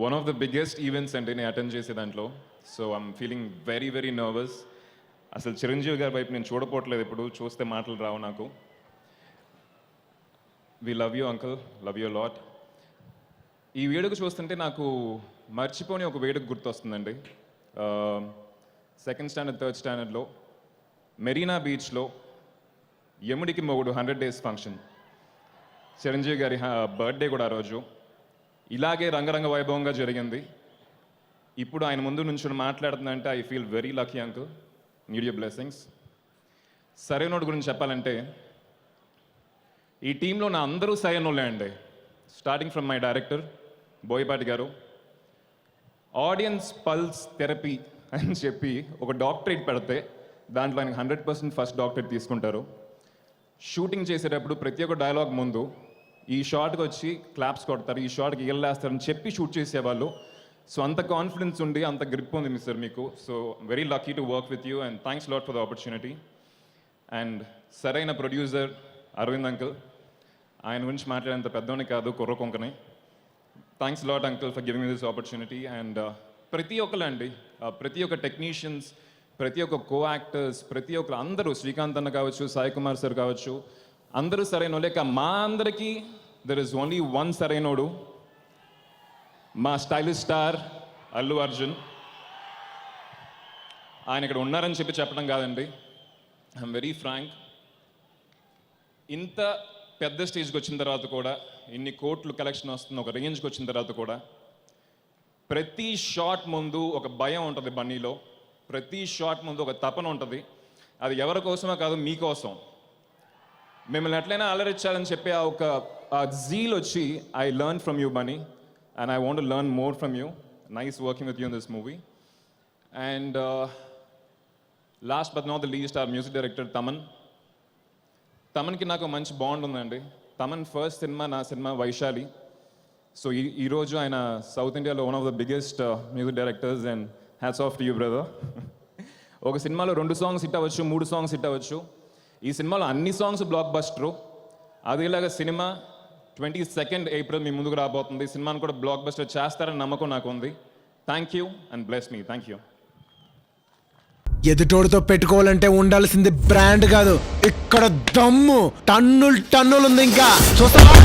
One of the biggest events అంటే నేను attend చేసే దాంట్లో. So I'm feeling very very nervous. అసలు చిరంజీవి గారి వైపు నేను చూడపోవట్లేదు, ఇప్పుడు చూస్తే మాటలు రావు నాకు. We love you uncle, love you lot. ఈ వేడుక చూస్తుంటే నాకు మర్చిపోని ఒక వేడుక గుర్తొస్తుందండి. సెకండ్ స్టాండర్డ్ థర్డ్ స్టాండర్డ్లో మెరీనా బీచ్లో యముడికి మొగుడు 100 days ఫంక్షన్, చిరంజీవి గారి బర్త్డే కూడా ఆ రోజు ఇలాగే రంగరంగ వైభవంగా జరిగింది. ఇప్పుడు ఆయన ముందు నుంచి మాట్లాడుతుందంటే I feel very lucky uncle, need your blessings. సరైనోడు గురించి చెప్పాలంటే ఈ టీంలో నా అందరూ సరైనోళ్ళే అండి. Starting from my director Boyapati గారు, ఆడియన్స్ పల్స్ థెరపీ అని చెప్పి ఒక డాక్టరేట్ పెడితే దాంట్లో ఆయనకు 100% ఫస్ట్ డాక్టరేట్ తీసుకుంటారు. షూటింగ్ చేసేటప్పుడు ప్రతి ఒక్క డైలాగ్ ముందు ఈ షార్ట్కి వచ్చి క్లాప్స్ కొడతారు, ఈ షార్ట్కి వేస్తారని చెప్పి షూట్ చేసేవాళ్ళు. సో అంత కాన్ఫిడెన్స్ ఉండి అంత గ్రిప్ ఉంది మిస్టర్ మీకు. So very lucky to work with you and thanks lot for the opportunity. And సరైన ప్రొడ్యూసర్ అరవింద్ అంకుల్, ఆయన గురించి మాట్లాడేంత పెద్దోని కాదు, కుర్ర Konkani. Thanks lot uncle for giving me this opportunity. And ప్రతి ఒక్కరు అండి, ప్రతి ఒక్క టెక్నీషియన్స్, ప్రతి ఒక్క కో యాక్టర్స్, ప్రతి ఒక్కరు అందరూ, శ్రీకాంత్ అన్న కావచ్చు, సాయి కుమార్ సార్ కావచ్చు, అందరూ సరైన లేక మా అందరికీ దెర్ ఇస్ ఓన్లీ వన్ సరైనోడు, మా స్టైలిష్ స్టార్ అల్లు అర్జున్. ఆయన ఇక్కడ ఉన్నారని చెప్పి చెప్పడం కాదండి, ఐఎమ్ వెరీ ఫ్రాంక్. ఇంత పెద్ద స్టేజ్కి వచ్చిన తర్వాత కూడా, ఇన్ని కోట్లు కలెక్షన్ వస్తున్న ఒక రేంజ్కి వచ్చిన తర్వాత కూడా ప్రతి షాట్ ముందు ఒక భయం ఉంటుంది బన్నీలో, ప్రతి షాట్ ముందు ఒక తపన ఉంటుంది. అది ఎవరి కోసమో కాదు, మీకోసం. మిమ్మల్ని ఎట్లయినా అలరించాలని చెప్పి ఆ జీల్ వచ్చి I learn from you Bunny and I want to learn more from you. Nice working with you in this movie. And last but not the least our music director తమన్కి నాకు మంచి బాండ్ ఉందండి. తమన్ ఫస్ట్ సినిమా నా cinema Vaishali. So ఈరోజు ఆయన south ఇండియాలో one of the biggest music directors and hats off to you brother. ఒక సినిమాలో 2 songs హిట్ అవ్వచ్చు, 3 songs హిట్ అవ్వచ్చు. ఈ సినిమాలో అన్ని సాంగ్స్ బ్లాక్ బస్టరు. అదేలాగా సినిమా 22nd April మీ ముందుకు రాబోతుంది. సినిమాను కూడా బ్లాక్ బస్టర్ చేస్తారని నమ్మకం నాకు ఉంది. Thank you and bless me. Thank you. ఎదుటోడితో పెట్టుకోవాలంటే ఉండాల్సింది బ్రాండ్ కాదు, ఇక్కడ దమ్ము టన్నులు ఉంది. ఇంకా చూస్తావా?